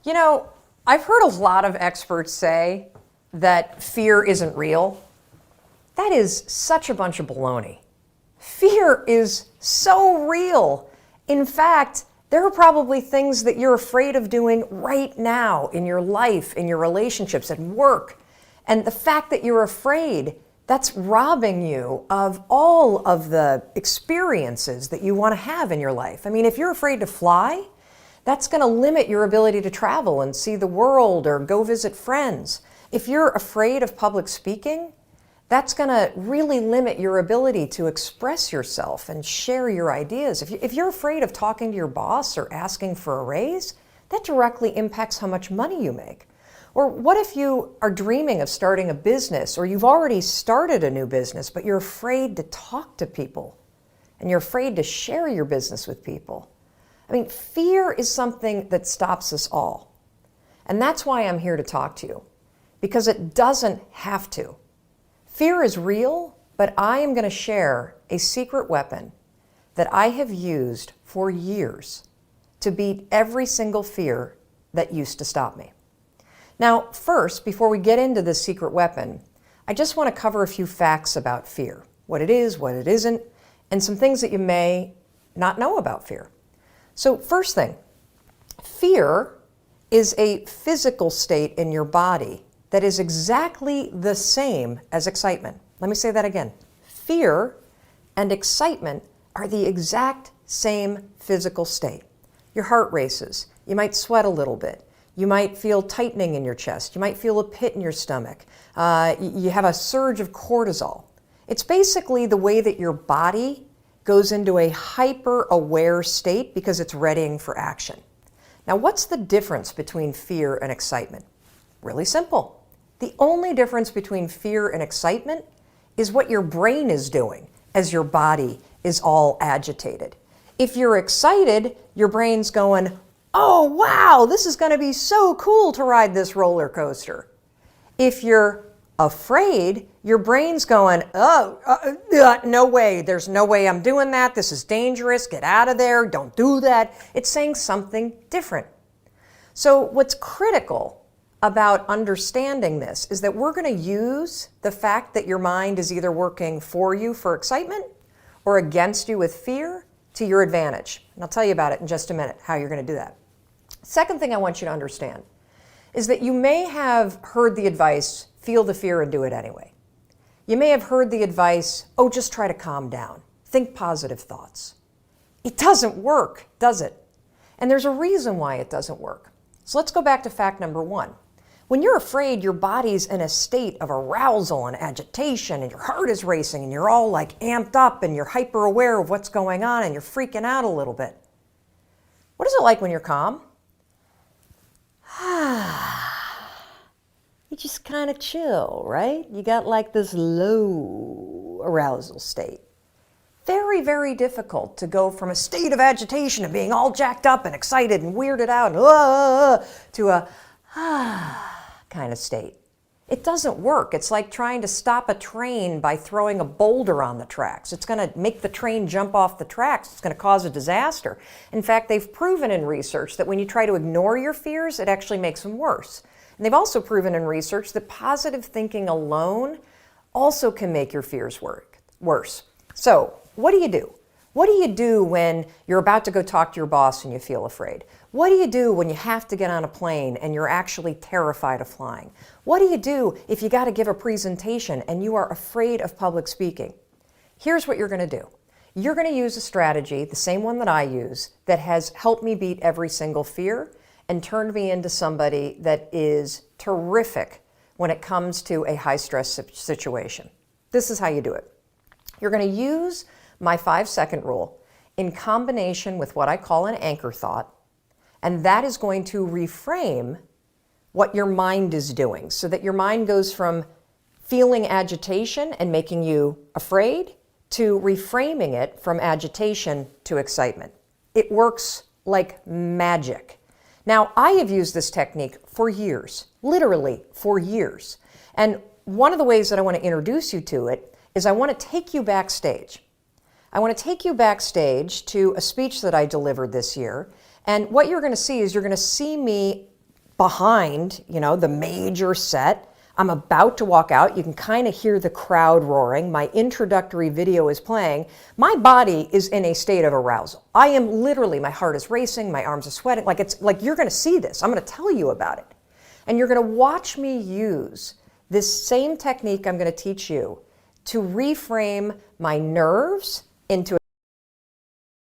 You know, I've heard a lot of experts say that fear isn't real. That is such a bunch of baloney. Fear is so real. In fact, there are probably things that you're afraid of doing right now in your life, in your relationships, at work. And the fact that you're afraid, that's robbing you of all of the experiences that you want to have in your life. I mean, if you're afraid to fly, that's going to limit your ability to travel and see the world or go visit friends. If you're afraid of public speaking, that's going to really limit your ability to express yourself and share your ideas. If you're afraid of talking to your boss or asking for a raise, that directly impacts how much money you make. Or what if you are dreaming of starting a business, or you've already started a new business, but you're afraid to talk to people and you're afraid to share your business with people? I mean, fear is something that stops us all. And that's why I'm here to talk to you, because it doesn't have to. Fear is real, but I am going to share a secret weapon that I have used for years to beat every single fear that used to stop me. Now, first, before we get into this secret weapon, I just want to cover a few facts about fear, what it is, what it isn't, and some things that you may not know about fear. So first thing, fear is a physical state in your body that is exactly the same as excitement. Let me say that again. Fear and excitement are the exact same physical state. Your heart races. You might sweat a little bit. You might feel tightening in your chest. You might feel a pit in your stomach. You have a surge of cortisol. It's basically the way that your body goes into a hyper-aware state because it's readying for action. Now, what's the difference between fear and excitement? Really simple. The only difference between fear and excitement is what your brain is doing as your body is all agitated. If you're excited, your brain's going, "Oh, wow, this is going to be so cool to ride this roller coaster." If you're afraid, your brain's going, no way, there's no way I'm doing that. This is dangerous. Get out of there. Don't do that. It's saying something different. So what's critical about understanding this is that we're going to use the fact that your mind is either working for you for excitement or against you with fear to your advantage. And I'll tell you about it in just a minute, how you're going to do that. Second thing I want you to understand is that you may have heard the advice, feel the fear and do it anyway. You may have heard the advice, oh, just try to calm down. Think positive thoughts. It doesn't work, does it? And there's a reason why it doesn't work. So let's go back to fact number one. When you're afraid, your body's in a state of arousal and agitation, and your heart is racing, and you're all like amped up, and you're hyper aware of what's going on, and you're freaking out a little bit. What is it like when you're calm? You just kind of chill, right? You got like this low arousal state. Very, very difficult to go from a state of agitation and being all jacked up and excited and weirded out and to a kind of state. It doesn't work. It's like trying to stop a train by throwing a boulder on the tracks. It's going to make the train jump off the tracks. It's going to cause a disaster. In fact, they've proven in research that when you try to ignore your fears, it actually makes them worse. And they've also proven in research that positive thinking alone also can make your fears worse. So, what do you do? What do you do when you're about to go talk to your boss and you feel afraid? What do you do when you have to get on a plane and you're actually terrified of flying? What do you do if you got to give a presentation and you are afraid of public speaking? Here's what you're going to do. You're going to use a strategy, the same one that I use, that has helped me beat every single fear and turned me into somebody that is terrific when it comes to a high-stress situation. This is how you do it. You're going to use my 5-second rule in combination with what I call an anchor thought, and that is going to reframe what your mind is doing so that your mind goes from feeling agitation and making you afraid to reframing it from agitation to excitement. It works like magic. Now, I have used this technique for years, literally for years. And one of the ways that I want to introduce you to it is I want to take you backstage. I want to take you backstage to a speech that I delivered this year. And what you're going to see is you're going to see me behind, the major set. I'm about to walk out. You can kind of hear the crowd roaring. My introductory video is playing. My body is in a state of arousal. I am literally, my heart is racing, my arms are sweating. Like you're going to see this. I'm going to tell you about it. And you're going to watch me use this same technique I'm going to teach you to reframe my nerves into